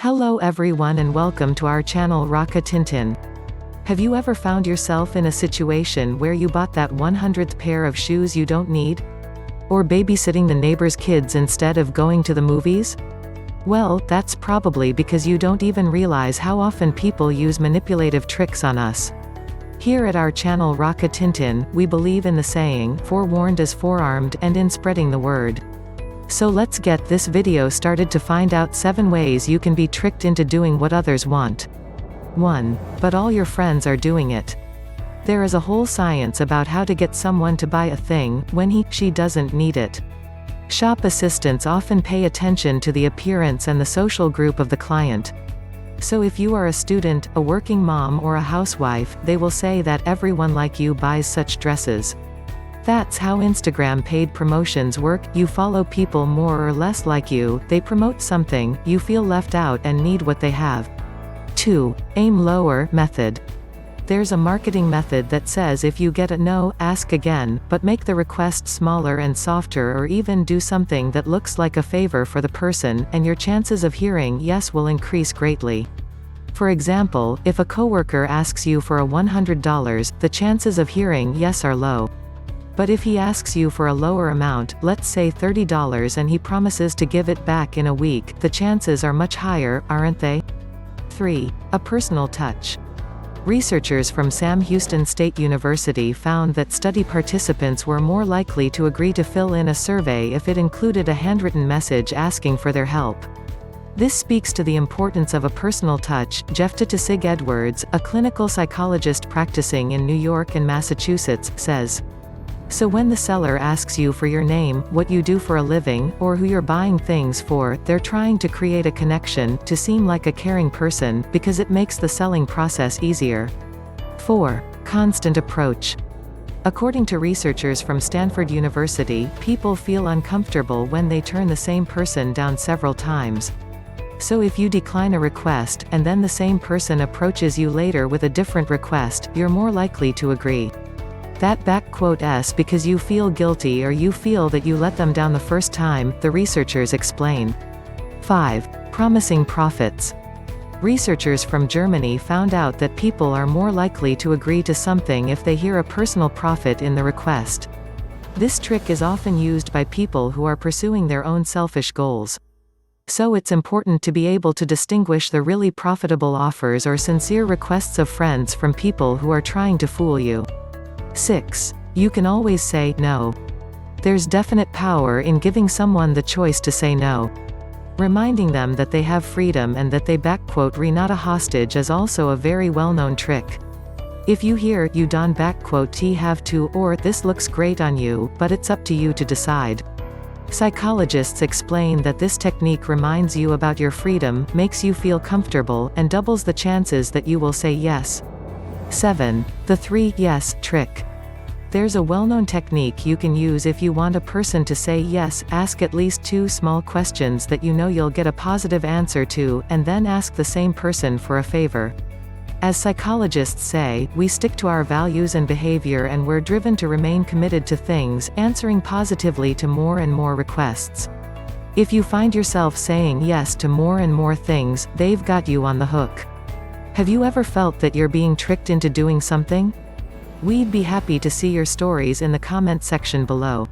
Hello everyone and welcome to our channel Raka Tintin. Have you ever found yourself in a situation where you bought that 100th pair of shoes you don't need? Or babysitting the neighbor's kids instead of going to the movies? Well, that's probably because you don't even realize how often people use manipulative tricks on us. Here at our channel Raka Tintin, we believe in the saying, forewarned is forearmed, and in spreading the word. So let's get this video started to find out 7 ways you can be tricked into doing what others want. 1. But all your friends are doing it. There is a whole science about how to get someone to buy a thing, when she doesn't need it. Shop assistants often pay attention to the appearance and the social group of the client. So if you are a student, a working mom or a housewife, they will say that everyone like you buys such dresses. That's how Instagram paid promotions work. You follow people more or less like you, they promote something, you feel left out and need what they have. 2. Aim lower method. There's a marketing method that says if you get a no, ask again, but make the request smaller and softer or even do something that looks like a favor for the person, and your chances of hearing yes will increase greatly. For example, if a coworker asks you for a $100, the chances of hearing yes are low. But if he asks you for a lower amount, let's say $30, and he promises to give it back in a week, the chances are much higher, aren't they? 3. A personal touch. Researchers from Sam Houston State University found that study participants were more likely to agree to fill in a survey if it included a handwritten message asking for their help. This speaks to the importance of a personal touch. Jefta Tsig Edwards, a clinical psychologist practicing in New York and Massachusetts, says, "So when the seller asks you for your name, what you do for a living, or who you're buying things for, they're trying to create a connection, to seem like a caring person, because it makes the selling process easier." 4. Constant approach. According to researchers from Stanford University, people feel uncomfortable when they turn the same person down several times. So if you decline a request, and then the same person approaches you later with a different request, you're more likely to agree. That "s because you feel guilty or you feel that you let them down the first time," the researchers explain. 5. Promising profits. Researchers from Germany found out that people are more likely to agree to something if they hear a personal profit in the request. This trick is often used by people who are pursuing their own selfish goals. So it's important to be able to distinguish the really profitable offers or sincere requests of friends from people who are trying to fool you. 6. You can always say no. There's definite power in giving someone the choice to say no. Reminding them that they have freedom and that they "re not a hostage" is also a very well-known trick. If you hear "you don't "t have to" or "this looks great on you, but it's up to you to decide." Psychologists explain that this technique reminds you about your freedom, makes you feel comfortable, and doubles the chances that you will say yes. 7. The 3 yes trick. There's a well-known technique you can use if you want a person to say yes. Ask at least 2 small questions that you know you'll get a positive answer to, and then ask the same person for a favor. As psychologists say, we stick to our values and behavior, and we're driven to remain committed to things, answering positively to more and more requests. If you find yourself saying yes to more and more things, they've got you on the hook. Have you ever felt that you're being tricked into doing something? We'd be happy to see your stories in the comment section below.